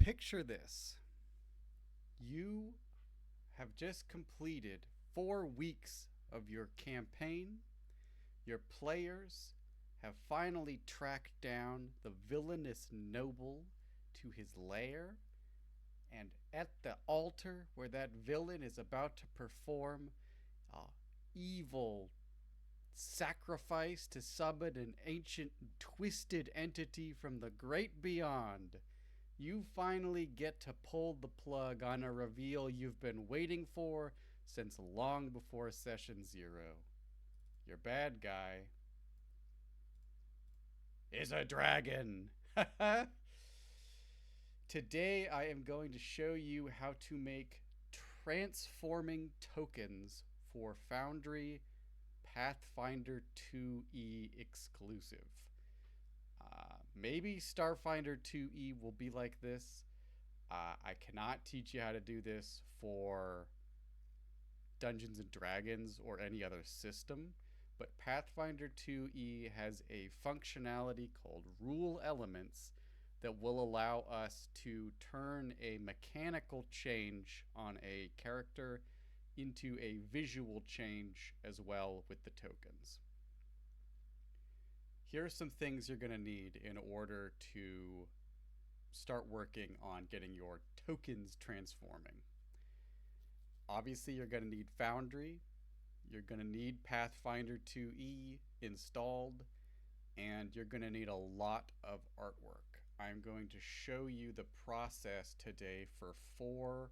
Picture this. You have just completed 4 weeks of your campaign. Your players have finally tracked down the villainous noble to his lair, and at the altar where that villain is about to perform a evil sacrifice to summon an ancient twisted entity from the great beyond, you finally get to pull the plug on a reveal you've been waiting for since long before session 0. Your bad guy is a dragon. Today I am going to show you how to make transforming tokens for Foundry Pathfinder 2E exclusive. Maybe Starfinder 2E will be like this. I cannot teach you how to do this for Dungeons and Dragons or any other system, but Pathfinder 2E has a functionality called Rule Elements that will allow us to turn a mechanical change on a character into a visual change as well with the tokens. Here are some things you're going to need in order to start working on getting your tokens transforming. Obviously, you're going to need Foundry, you're going to need Pathfinder 2E installed, and you're going to need a lot of artwork. I'm going to show you the process today for 4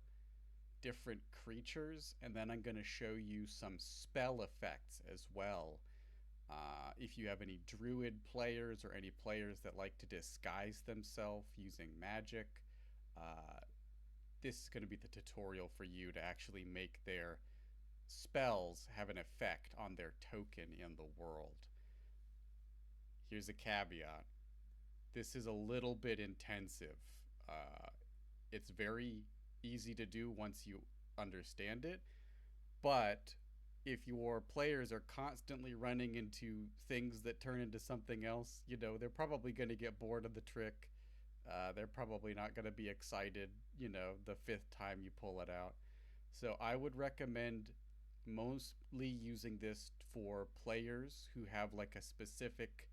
different creatures, and then I'm going to show you some spell effects as well. If you have any druid players or any players that like to disguise themselves using magic, this is going to be the tutorial for you to actually make their spells have an effect on their token in the world. Here's a caveat. This is a little bit intensive. It's very easy to do once you understand it, but if your players are constantly running into things that turn into something else, they're probably going to get bored of the trick. They're probably not going to be excited, the 5th time you pull it out. So I would recommend mostly using this for players who have like a specific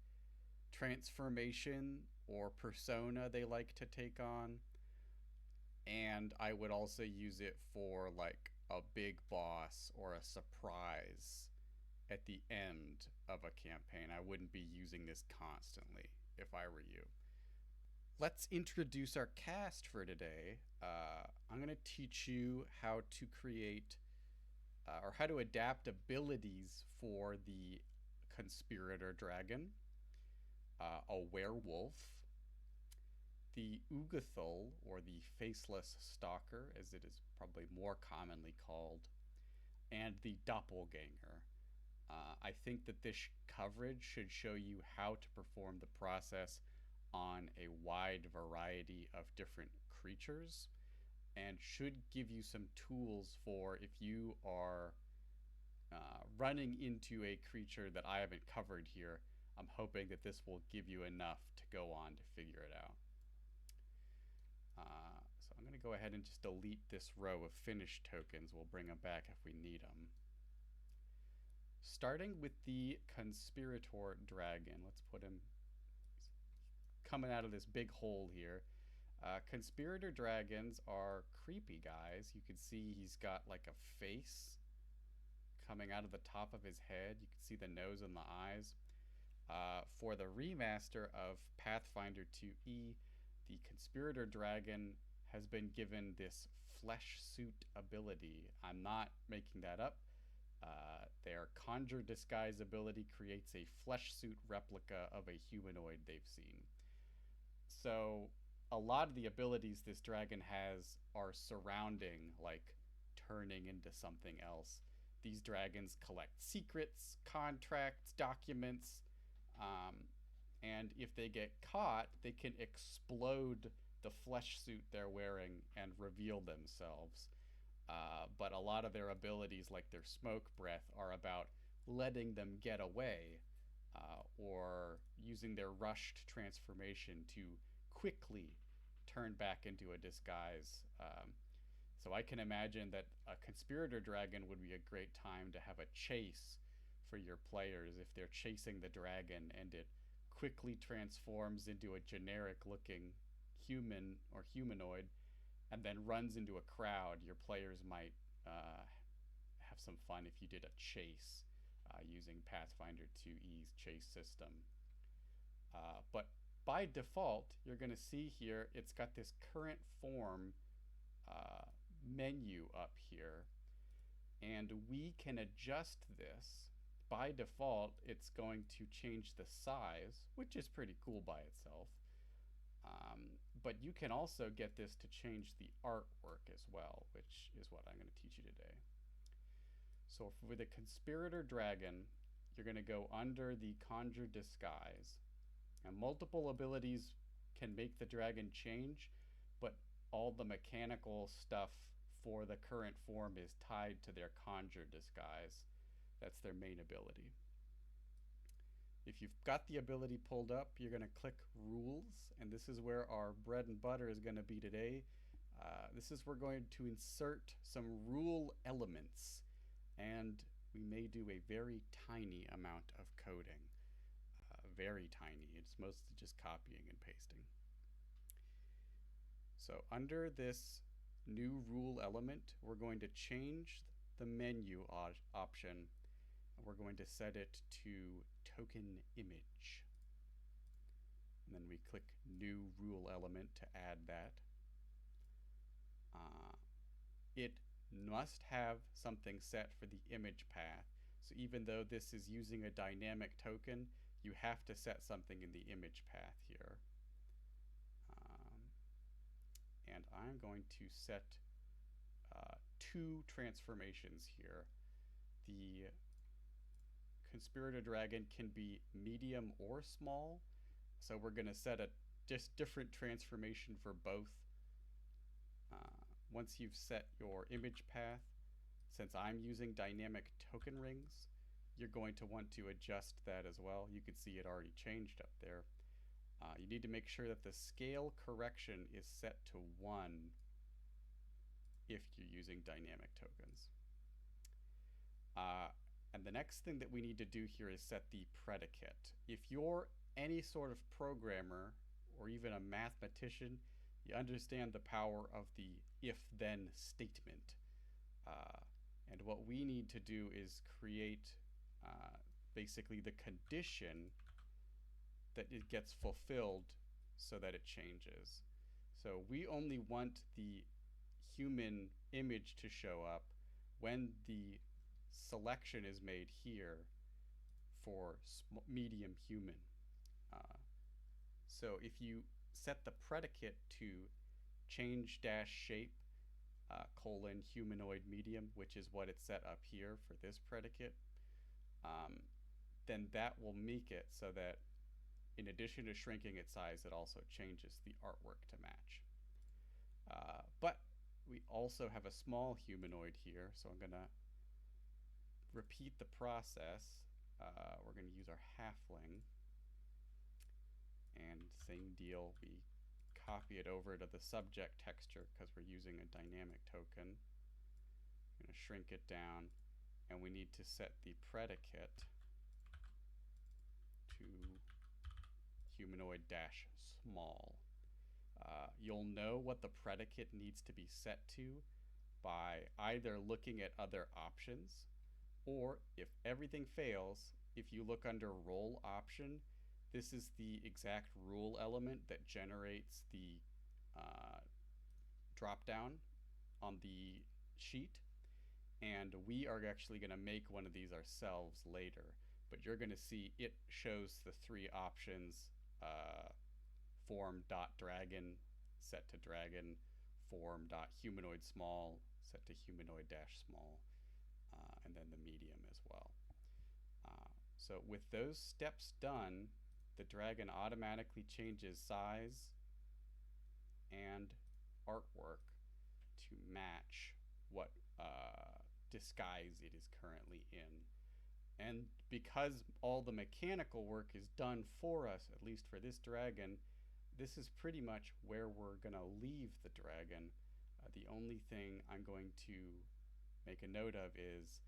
transformation or persona they like to take on. And I would also use it for like a big boss or a surprise at the end of a campaign. I wouldn't be using this constantly if I were you. Let's introduce our cast for today. I'm going to teach you how to create or how to adapt abilities for the Conspirator Dragon, a Werewolf, the Ugothol, or the Faceless Stalker, as it is probably more commonly called, and the Doppelganger. I think that this coverage should show you how to perform the process on a wide variety of different creatures, and should give you some tools for if you are running into a creature that I haven't covered here. I'm hoping that this will give you enough to go on to figure it out. So I'm going to go ahead and just delete this row of finished tokens. We'll bring them back if we need them. Starting with the Conspirator Dragon. Let's put him coming out of this big hole here. Conspirator Dragons are creepy guys. You can see he's got like a face coming out of the top of his head. You can see the nose and the eyes. For the remaster of Pathfinder 2E, the Conspirator Dragon has been given this flesh suit ability. I'm not making that up. Their Conjure Disguise ability creates a flesh suit replica of a humanoid they've seen. So a lot of the abilities this dragon has are surrounding, like turning into something else. These dragons collect secrets, contracts, documents, and if they get caught, they can explode the flesh suit they're wearing and reveal themselves. But a lot of their abilities, like their smoke breath, are about letting them get away, or using their rushed transformation to quickly turn back into a disguise. So I can imagine that a Conspirator Dragon would be a great time to have a chase for your players if they're chasing the dragon and it quickly transforms into a generic looking human or humanoid and then runs into a crowd. Your players might have some fun if you did a chase using Pathfinder 2E's chase system. But by default, you're going to see here it's got this current form menu up here, and we can adjust this. By default, it's going to change the size, which is pretty cool by itself. But you can also get this to change the artwork as well, which is what I'm going to teach you today. So with a Conspirator Dragon, you're going to go under the Conjure Disguise. And multiple abilities can make the dragon change, but all the mechanical stuff for the current form is tied to their Conjure Disguise. That's their main ability. If you've got the ability pulled up, you're going to click Rules, and this is where our bread and butter is going to be today. This is where we're going to insert some rule elements, and we may do a very tiny amount of coding. Very tiny. It's mostly just copying and pasting. So under this new rule element, we're going to change the menu option. We're going to set it to token image. And then we click new rule element to add that. It must have something set for the image path. So even though this is using a dynamic token, you have to set something in the image path here. And I'm going to set 2 transformations here. The Conspirator Dragon can be medium or small, so we're going to set a just different transformation for both. Once you've set your image path, since I'm using dynamic token rings, you're going to want to adjust that as well. You can see it already changed up there. You need to make sure that the scale correction is set to 1 if you're using dynamic tokens. And the next thing that we need to do here is set the predicate. If you're any sort of programmer or even a mathematician, you understand the power of the if-then statement. And what we need to do is create basically the condition that it gets fulfilled so that it changes. So we only want the human image to show up when the selection is made here for medium human. So if you set the predicate to change dash shape colon humanoid medium, which is what it's set up here for this predicate, then that will make it so that in addition to shrinking its size, it also changes the artwork to match. But we also have a small humanoid here, so I'm going to repeat the process. We're going to use our halfling, and same deal, we copy it over to the subject texture because we're using a dynamic token. I'm going to shrink it down, and we need to set the predicate to humanoid dash small. You'll know what the predicate needs to be set to by either looking at other options, or if everything fails, if you look under role option, this is the exact rule element that generates the drop down on the sheet, and we are actually going to make one of these ourselves later, but you're going to see it shows the 3 options: form.dragon set to dragon, form.humanoid small set to humanoid dash small, and then the medium as well. So with those steps done, the dragon automatically changes size and artwork to match what disguise it is currently in. And because all the mechanical work is done for us, at least for this dragon, this is pretty much where we're going to leave the dragon. The only thing I'm going to make a note of is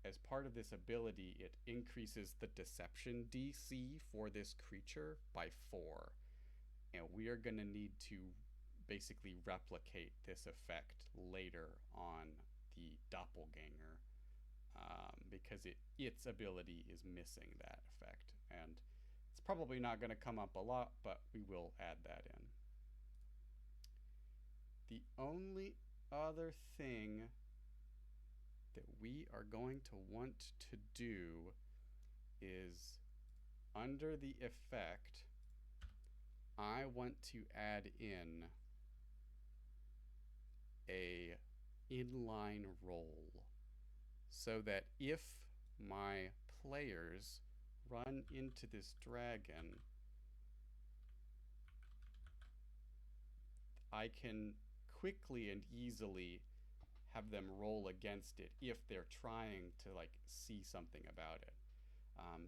as part of this ability, it increases the deception DC for this creature by 4. And we are going to need to basically replicate this effect later on the Doppelganger because its ability is missing that effect. And it's probably not going to come up a lot, but we will add that in. The only other thing that we are going to want to do is under the effect, I want to add in a inline roll so that if my players run into this dragon, I can quickly and easily have them roll against it if they're trying to like see something about it.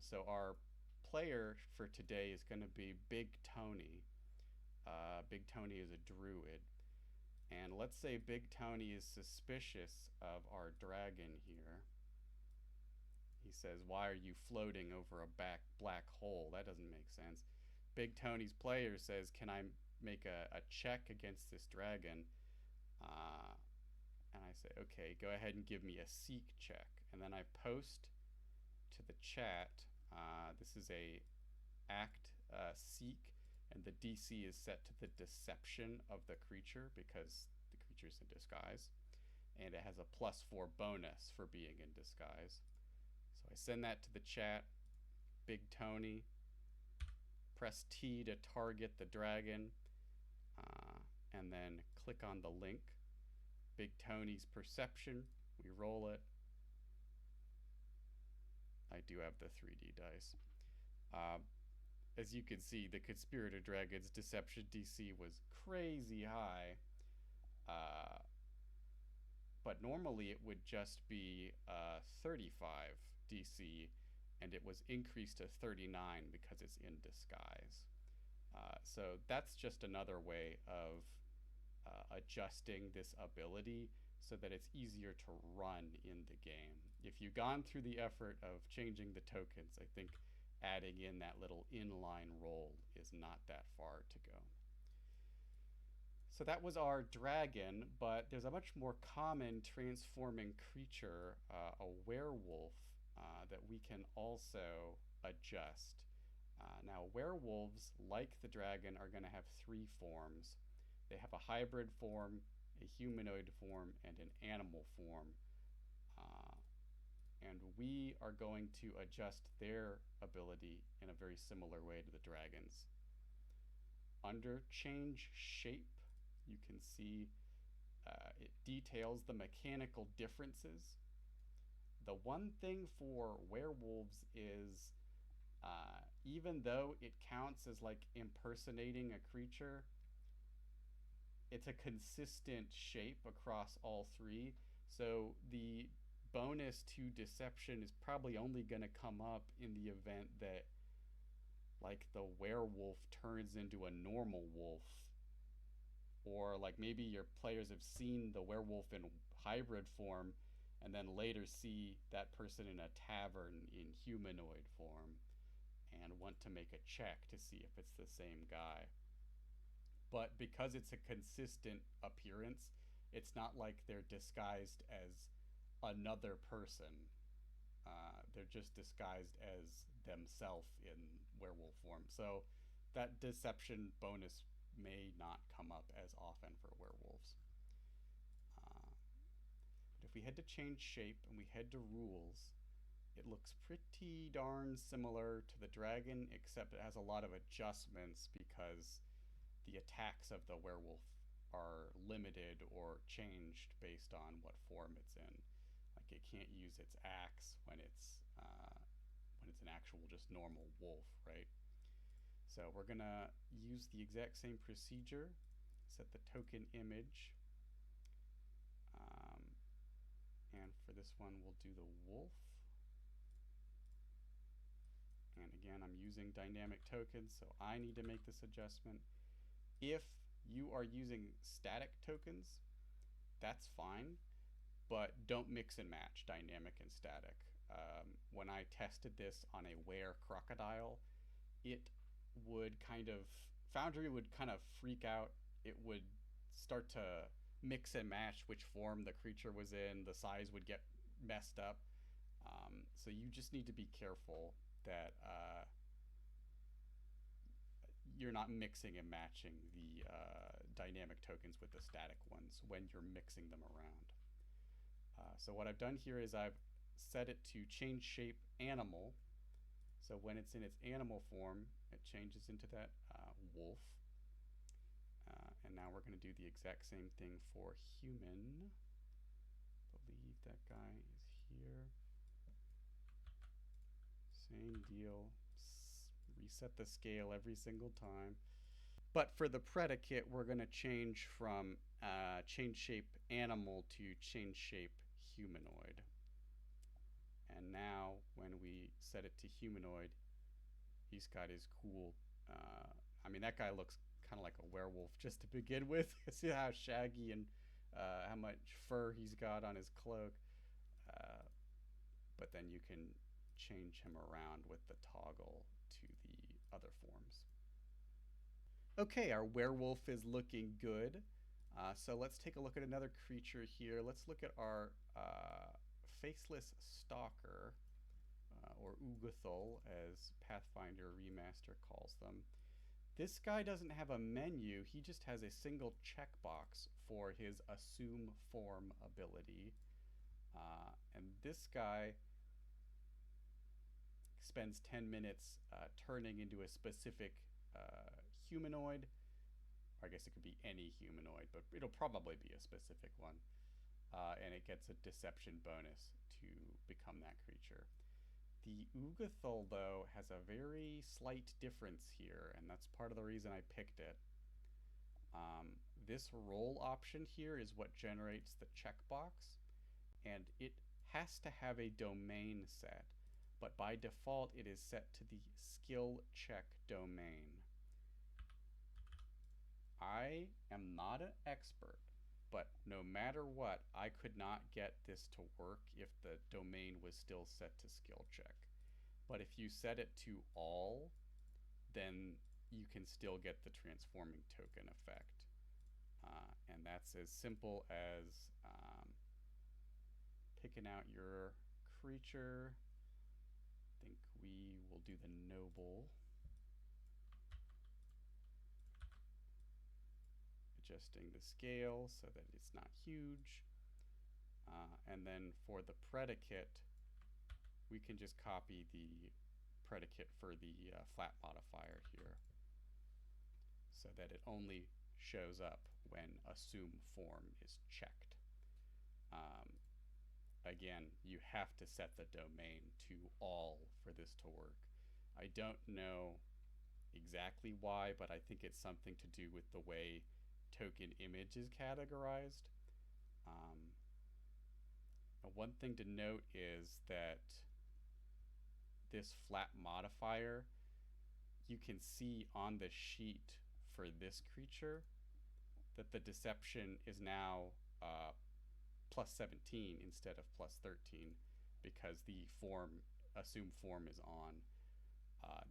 So our player for today is going to be Big Tony. Big Tony is a druid. And let's say Big Tony is suspicious of our dragon here. He says, "Why are you floating over a black hole? That doesn't make sense." Big Tony's player says, "Can I make a check against this dragon?" And I say, "Okay, go ahead and give me a seek check." And then I post to the chat, this is a act seek, and the DC is set to the deception of the creature because the creature's in disguise. And it has a +4 bonus for being in disguise. So I send that to the chat. Big Tony, press T to target the dragon, and then click on the link. Big Tony's perception, we roll it. I do have the 3D dice. As you can see, the Conspirator Dragon's deception DC was crazy high. But normally it would just be 35 DC, and it was increased to 39 because it's in disguise. So that's just another way of adjusting this ability so that it's easier to run in the game. If you've gone through the effort of changing the tokens, I think adding in that little inline roll is not that far to go. So that was our dragon, but there's a much more common transforming creature, a werewolf, that we can also adjust. Now, werewolves, like the dragon, are going to have 3 forms. They have a hybrid form, a humanoid form, and an animal form. And we are going to adjust their ability in a very similar way to the dragons. Under change shape, you can see it details the mechanical differences. The one thing for werewolves is even though it counts as like impersonating a creature, it's a consistent shape across all 3. So the bonus to deception is probably only going to come up in the event that like the werewolf turns into a normal wolf, or like maybe your players have seen the werewolf in hybrid form and then later see that person in a tavern in humanoid form and want to make a check to see if it's the same guy. But because it's a consistent appearance, it's not like they're disguised as another person. They're just disguised as themselves in werewolf form. So that deception bonus may not come up as often for werewolves. But if we head to change shape and we head to rules, it looks pretty darn similar to the dragon, except it has a lot of adjustments because the attacks of the werewolf are limited or changed based on what form it's in. Like it can't use its axe when it's an actual just normal wolf, right? So we're gonna use the exact same procedure, set the token image, and for this one we'll do the wolf, And again, I'm using dynamic tokens, so I need to make this adjustment. If you are using static tokens, that's fine, but don't mix and match dynamic and static. When I tested this on a were crocodile, it would Foundry would kind of freak out. It would start to mix and match which form the creature was in. The size would get messed up. So you just need to be careful that you're not mixing and matching the dynamic tokens with the static ones when you're mixing them around. So what I've done here is I've set it to change shape animal. So when it's in its animal form, it changes into that wolf. And now we're going to do the exact same thing for human. I believe that guy is here. Same deal. Reset the scale every single time. But for the predicate, we're going to change from change shape animal to change shape humanoid. And now when we set it to humanoid, he's got his cool, I mean, that guy looks kind of like a werewolf just to begin with. See how shaggy and how much fur he's got on his cloak. But then you can change him around with the toggle to the other forms. Okay, our werewolf is looking good. So let's take a look at another creature here. Let's look at our Faceless Stalker, or Ugothol, as Pathfinder Remaster calls them. This guy doesn't have a menu, he just has a single checkbox for his Assume Form ability. And this guy spends 10 minutes turning into a specific humanoid. Or I guess it could be any humanoid, but it'll probably be a specific one. And it gets a deception bonus to become that creature. The Ugothol, though, has a very slight difference here, and that's part of the reason I picked it. This roll option here is what generates the checkbox, and it has to have a domain set, but by default it is set to the skill check domain. I am not an expert, but no matter what, I could not get this to work if the domain was still set to skill check. But if you set it to all, then you can still get the transforming token effect. And that's as simple as picking out your creature. I think we will do the noble. Adjusting the scale so that it's not huge. And then for the predicate, we can just copy the predicate for the flat modifier here so that it only shows up when Assume Form is checked. Again, you have to set the domain to all for this to work. I don't know exactly why, but I think it's something to do with the way token image is categorized. One thing to note is that this flat modifier, you can see on the sheet for this creature that the deception is now plus 17 instead of plus 13 because the Assume Form is on.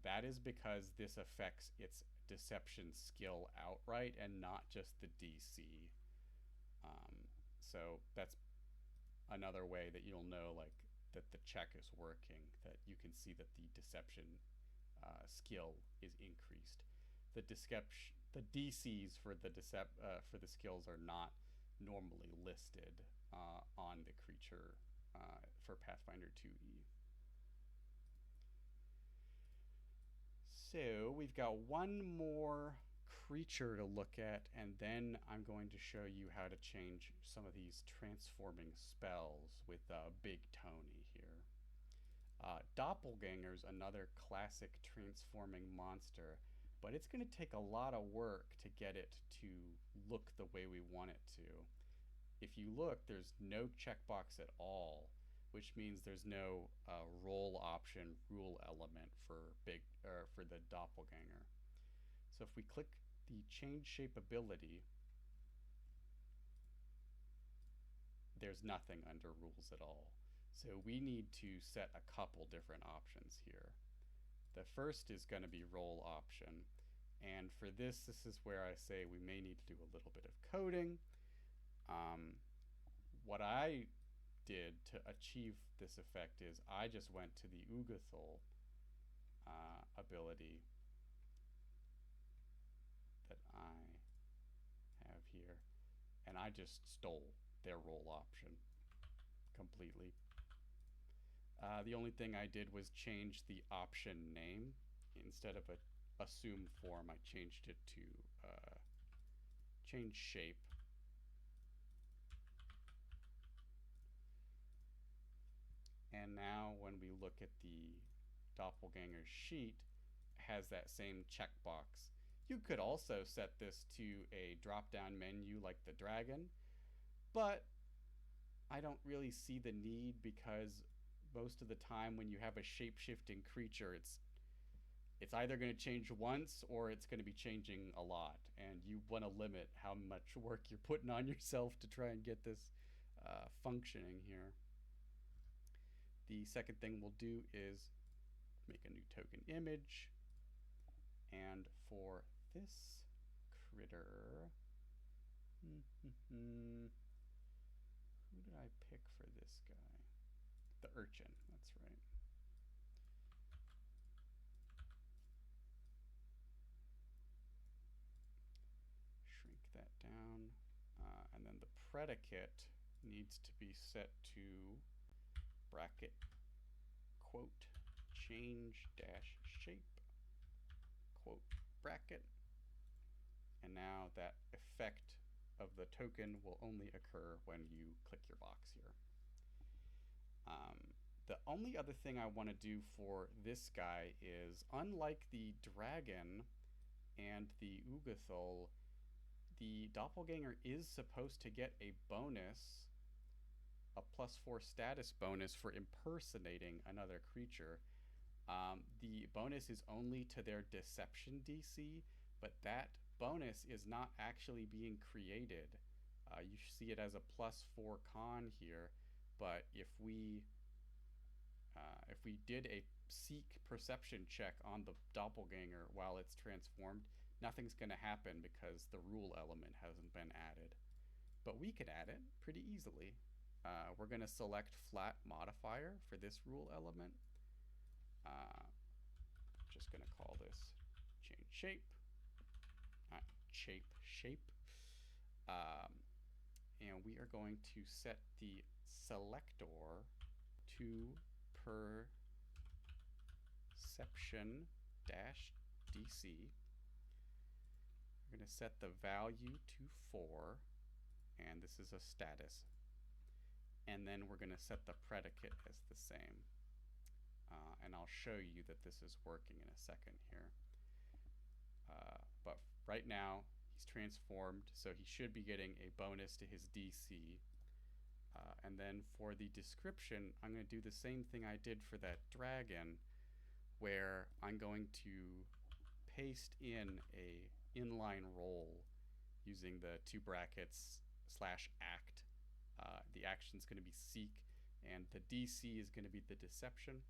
That is because this affects its deception skill outright and not just the DC. So that's another way that you'll know that the check is working, that you can see that the deception skill is increased. The DCs for the skills are not normally listed on the creature for Pathfinder 2e. So we've got one more creature to look at, and then I'm going to show you how to change some of these transforming spells with Big Tony here. Doppelganger's another classic transforming monster, but it's going to take a lot of work to get it to look the way we want it to. If you look, there's no checkbox at all which means there's no role option rule element for for the doppelganger. So if we click the change shape ability, there's nothing under rules at all. So we need to set a couple different options here. The first is going to be role option. And for this is where I say we may need to do a little bit of coding. What I did to achieve this effect is I just went to the Ugothol ability that I have here, and I just stole their role option completely. The only thing I did was change the option name. Instead of a assume form, I changed it to change shape. And now when we look at the doppelganger sheet, it has that same checkbox. You could also set this to a drop-down menu like the dragon, but I don't really see the need, because most of the time when you have a shape-shifting creature, it's either going to change once or it's going to be changing a lot, and you want to limit how much work you're putting on yourself to try and get this functioning here. The second thing we'll do is make a new token image, and for this critter, who did I pick for this guy? The urchin, that's right. Shrink that down, and then the predicate needs to be set to bracket quote change dash shape quote bracket, and now that effect of the token will only occur when you click your box here. The only other thing I want to do for this guy is, unlike the dragon and the Ugothol, the doppelganger is supposed to get a bonus, a +4 status bonus for impersonating another creature. The bonus is only to their deception DC, but that bonus is not actually being created. You see it as a +4 con here, but if we did a seek perception check on the doppelganger while it's transformed, nothing's going to happen because the rule element hasn't been added. But we could add it pretty easily. We're going to select flat modifier for this rule element. Just going to call this change shape, not shape. And we are going to set the selector to perception dash DC. We're going to set the value to 4, and this is a status. And then we're going to set the predicate as the same. And I'll show you that this is working in a second here. But right now, he's transformed, so he should be getting a bonus to his DC. And then for the description, I'm going to do the same thing I did for that dragon, where I'm going to paste in a inline role using the 2 brackets /act. The action is going to be seek, and the DC is going to be the deception.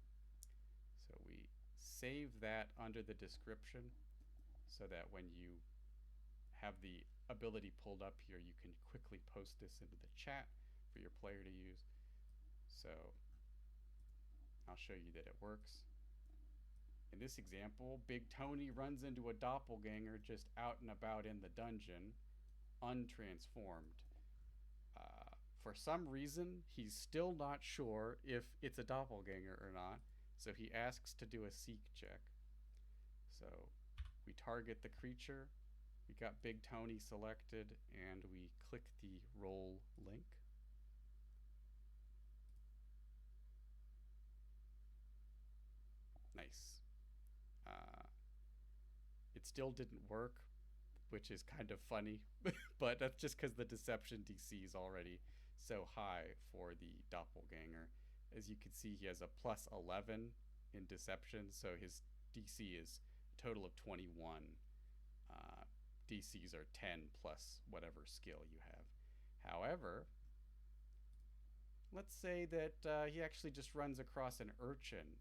So we save that under the description so that when you have the ability pulled up here, you can quickly post this into the chat for your player to use. So I'll show you that it works. In this example, Big Tony runs into a doppelganger just out and about in the dungeon, untransformed. For some reason, he's still not sure if it's a doppelganger or not, so he asks to do a seek check. So we target the creature, we got Big Tony selected, and we click the roll link. Nice. It still didn't work, which is kind of funny, but that's just because the deception DC is already so high for the doppelganger. As you can see, he has a plus 11 in deception, so his DC is a total of 21. DCs are 10 plus whatever skill you have. However, let's say that he actually just runs across an urchin,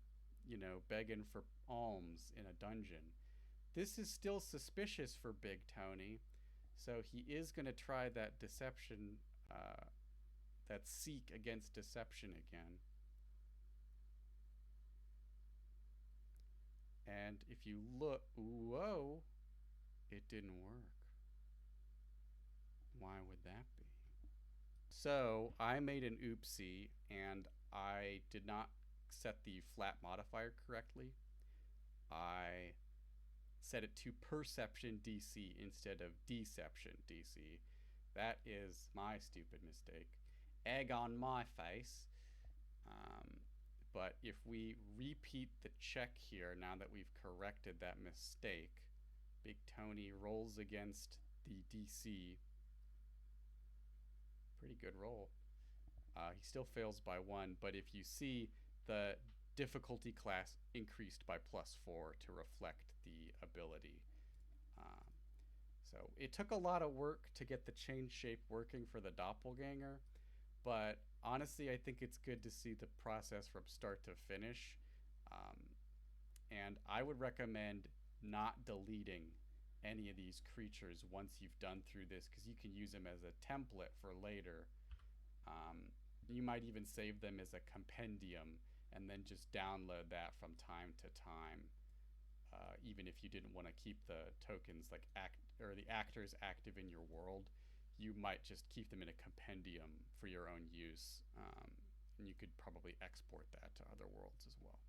begging for alms in a dungeon. This is still suspicious for Big Tony, so he is going to try that deception, that seek against deception again. And if you look, whoa, it didn't work. Why would that be? So I made an oopsie and I did not set the flat modifier correctly. I set it to perception DC instead of deception DC. That is my stupid mistake. Egg on my face. But if we repeat the check here, now that we've corrected that mistake, Big Tony rolls against the DC. Pretty good roll. He still fails by 1, but if you see, the difficulty class increased by +4 to reflect the ability. So it took a lot of work to get the change shape working for the Doppelganger, but honestly, I think it's good to see the process from start to finish. And I would recommend not deleting any of these creatures once you've done through this, because you can use them as a template for later. You might even save them as a compendium and then just download that from time to time. Even if you didn't want to keep the tokens the actors active in your world, you might just keep them in a compendium for your own use. And you could probably export that to other worlds as well.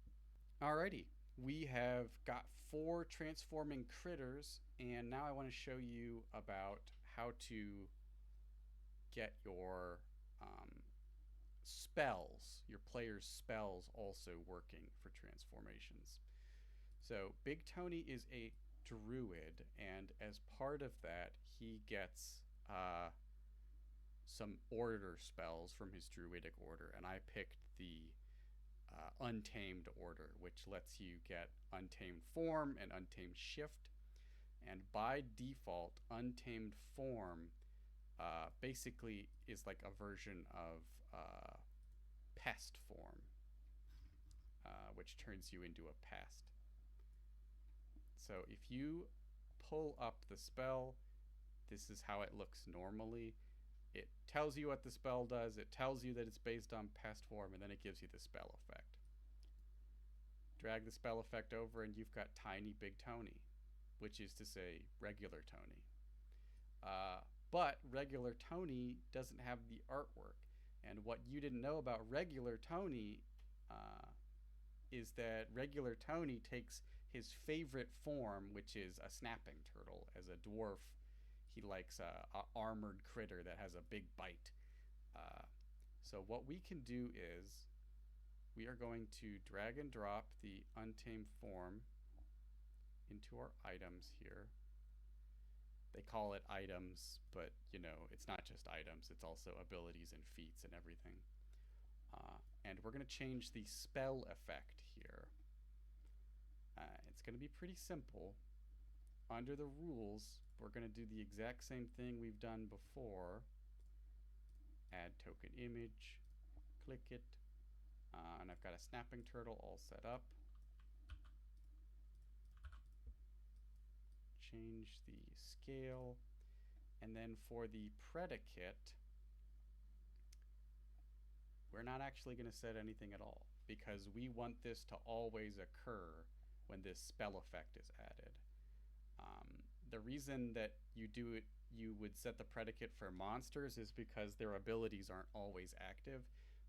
Alrighty, we have got 4 transforming critters, and now I want to show you about how to get your spells, your player's spells, also working for transformations. So Big Tony is a druid, and as part of that, he gets some order spells from his druidic order, and I picked the Untamed order, which lets you get Untamed Form and Untamed Shift. And by default, Untamed Form basically is like a version of Pest Form, which turns you into a pest. So if you pull up the spell, this is how it looks normally. It tells you what the spell does, it tells you that it's based on pest form, and then it gives you the spell effect. Drag the spell effect over and you've got Tiny Big Tony, which is to say regular Tony. But regular Tony doesn't have the artwork. And what you didn't know about regular Tony is that regular Tony takes his favorite form, which is a snapping turtle. As a dwarf, he likes a armored critter that has a big bite. So what we can do is we are going to drag and drop the Untamed Form into our items here. They call it items, but it's not just items, it's also abilities and feats and everything. And we're going to change the spell effect here. It's going to be pretty simple. Under the rules, we're going to do the exact same thing we've done before. Add token image, click it, and I've got a snapping turtle all set up. Change the scale, and then for the predicate, we're not actually going to set anything at all, because we want this to always occur when this spell effect is added. The reason that you would set the predicate for monsters is because their abilities aren't always active,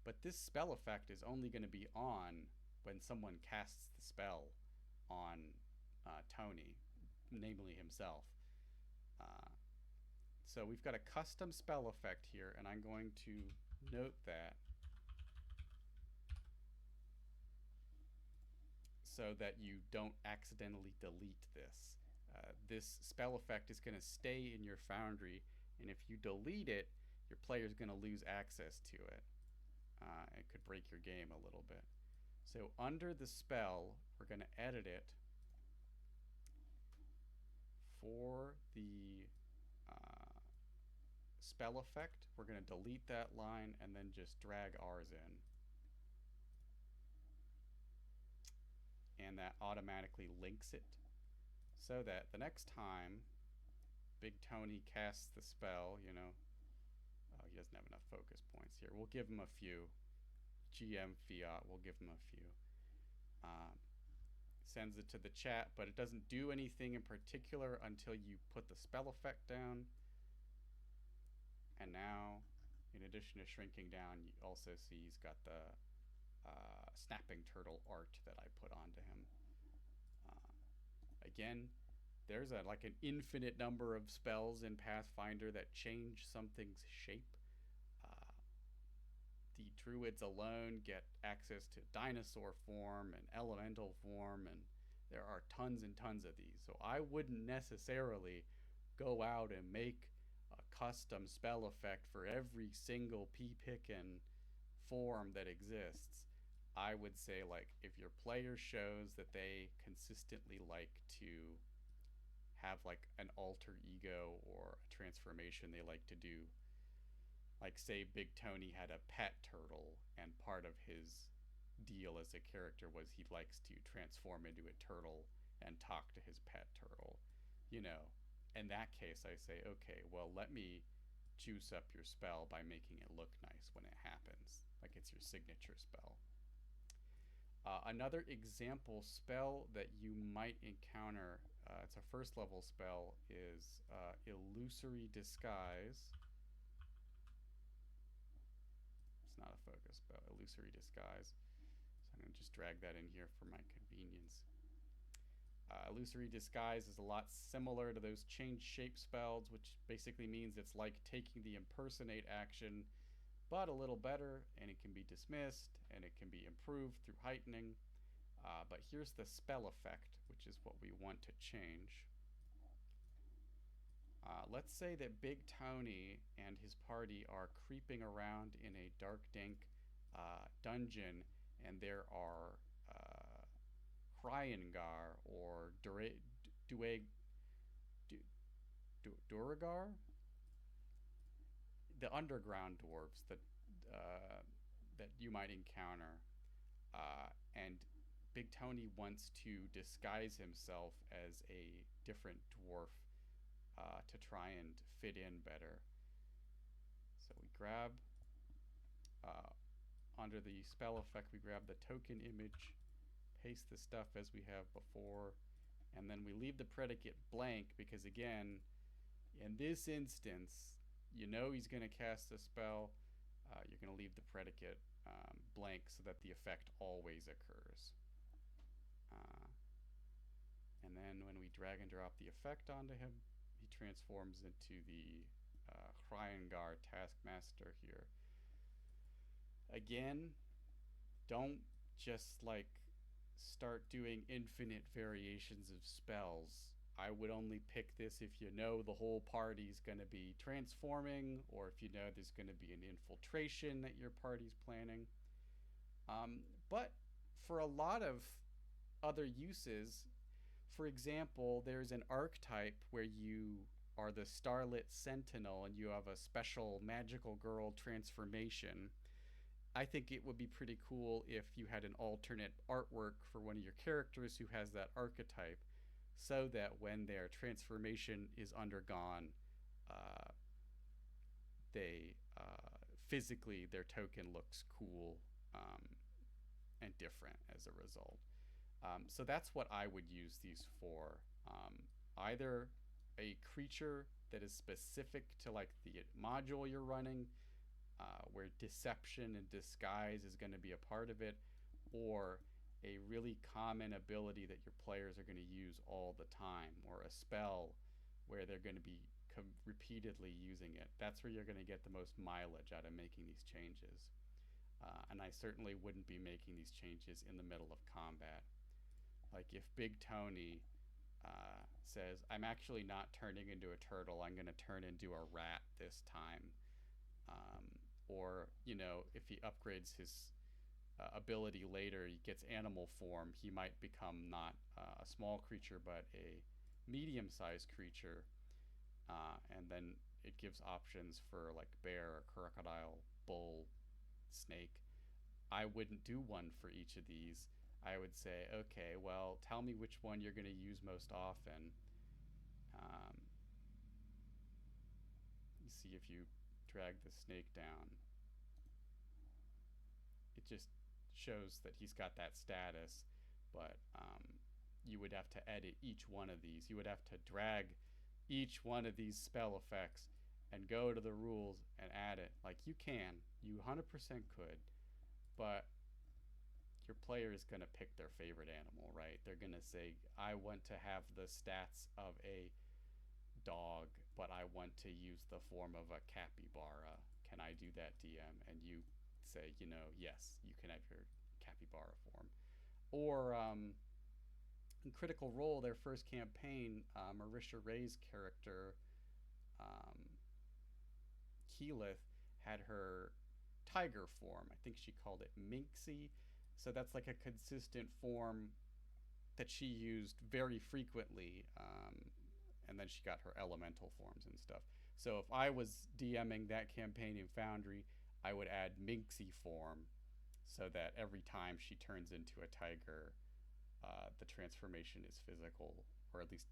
but this spell effect is only going to be on when someone casts the spell on Tony, namely himself. So we've got a custom spell effect here, and I'm going to note that so that you don't accidentally delete this. This spell effect is going to stay in your Foundry, and if you delete it, your player is going to lose access to it. It could break your game a little bit. So under the spell, we're going to edit it for the spell effect. We're going to delete that line and then just drag ours in. And that automatically links it so that the next time Big Tony casts the spell, you know, oh, he doesn't have enough focus points here. We'll give him a few. GM Fiat, we'll give him a few. Sends it to the chat, but it doesn't do anything in particular until you put the spell effect down. And now, in addition to shrinking down, you also see he's got the snapping turtle art that I put onto him. Again, there's like an infinite number of spells in Pathfinder that change something's shape. The druids alone get access to dinosaur form and elemental form, and there are tons and tons of these. So I wouldn't necessarily go out and make a custom spell effect for every single pea-pickin' form that exists. I would say, like, if your player shows that they consistently like to have like an alter ego or a transformation they like to do, like say Big Tony had a pet turtle and part of his deal as a character was he likes to transform into a turtle and talk to his pet turtle, you know, in that case I say, okay, well, let me juice up your spell by making it look nice when it happens, like it's your signature spell. Another example spell that you might encounter, it's a first level spell, is Illusory Disguise. It's not a focus spell, Illusory Disguise. So I'm going to just drag that in here for my convenience. Illusory Disguise is a lot similar to those change shape spells, which basically means it's like taking the impersonate action, but a little better, and it can be dismissed, and it can be improved through heightening. But here's the spell effect, which is what we want to change. Let's say that Big Tony and his party are creeping around in a dark, dank dungeon, and there are Kryengar or Duragar? The underground dwarves that you might encounter, and Big Tony wants to disguise himself as a different dwarf to try and fit in better. So we grab, under the spell effect, we grab the token image, paste the stuff as we have before, and then we leave the predicate blank because, again, in this instance, you know he's going to cast a spell. You're going to leave the predicate blank so that the effect always occurs. And then when we drag and drop the effect onto him, he transforms into the Kryengar Taskmaster here. Again, don't just like start doing infinite variations of spells. I would only pick this if you know the whole party's going to be transforming, or if you know there's going to be an infiltration that your party's planning. But for a lot of other uses, for example, there's an archetype where you are the Starlit Sentinel and you have a special magical girl transformation. I think it would be pretty cool if you had an alternate artwork for one of your characters who has that archetype, so that when their transformation is undergone, they physically, their token looks cool and different as a result. So that's what I would use these for. Either a creature that is specific to like the module you're running, where deception and disguise is going to be a part of it, or a really common ability that your players are going to use all the time, or a spell where they're going to be repeatedly using it. That's where you're going to get the most mileage out of making these changes. And I certainly wouldn't be making these changes in the middle of combat. Like if Big Tony says, I'm actually not turning into a turtle, I'm going to turn into a rat this time. or if he upgrades his ability later, he gets animal form, he might become not a small creature but a medium-sized creature, and then it gives options for like bear, crocodile, bull, snake. I wouldn't do one for each of these. I would say, okay, well, tell me which one you're going to use most often. Um, you see if you drag the snake down, it just shows that he's got that status, but you would have to edit each one of these. You would have to drag each one of these spell effects and go to the rules and add it. Like you can, you 100% could, but your player is going to pick their favorite animal, right? They're going to say, I want to have the stats of a dog, but I want to use the form of a capybara. Can I do that, DM? And you say, yes, you can have your capybara form. Or in Critical Role, their first campaign, Marisha Ray's character, um, Keyleth, had her tiger form. I think she called it Minxie. So that's like a consistent form that she used very frequently. And then she got her elemental forms and stuff. So if I was DMing that campaign in Foundry, I would add Minxie form so that every time she turns into a tiger, the transformation is physical, or at least,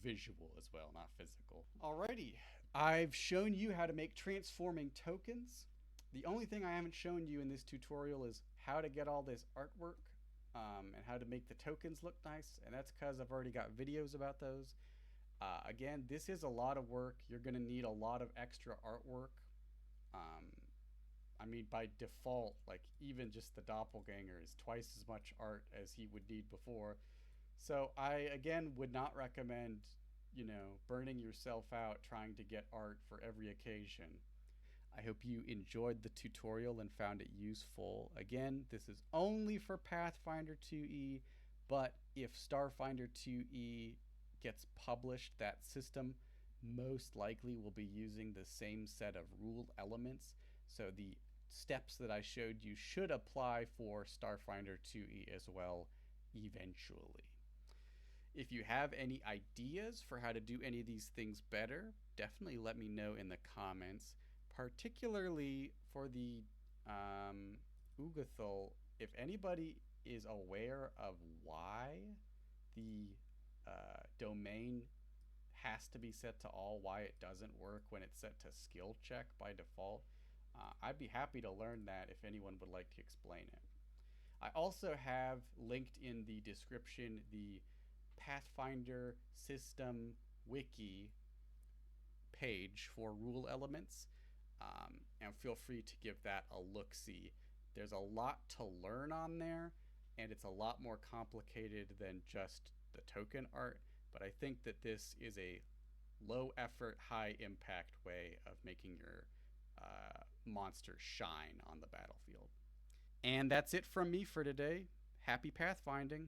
visual as well, not physical. Alrighty, I've shown you how to make transforming tokens. The only thing I haven't shown you in this tutorial is how to get all this artwork and how to make the tokens look nice, and that's because I've already got videos about those. Again, this is a lot of work. You're going to need a lot of extra artwork. I mean, by default, like even just the Doppelganger is twice as much art as he would need before. So I, again, would not recommend, burning yourself out trying to get art for every occasion. I hope you enjoyed the tutorial and found it useful. Again, this is only for Pathfinder 2e, but if Starfinder 2e gets published, that system most likely will be using the same set of rule elements. So the steps that I showed you should apply for Starfinder 2e as well eventually. If you have any ideas for how to do any of these things better, definitely let me know in the comments, particularly for the Ugothol. If anybody is aware of why the domain has to be set to all, why it doesn't work when it's set to skill check by default, I'd be happy to learn that if anyone would like to explain it. I also have linked in the description the Pathfinder system wiki page for rule elements, and feel free to give that a look-see. There's a lot to learn on there, and it's a lot more complicated than just the token art, but I think that this is a low effort, high impact way of making your monsters shine on the battlefield. And that's it from me for today. Happy pathfinding.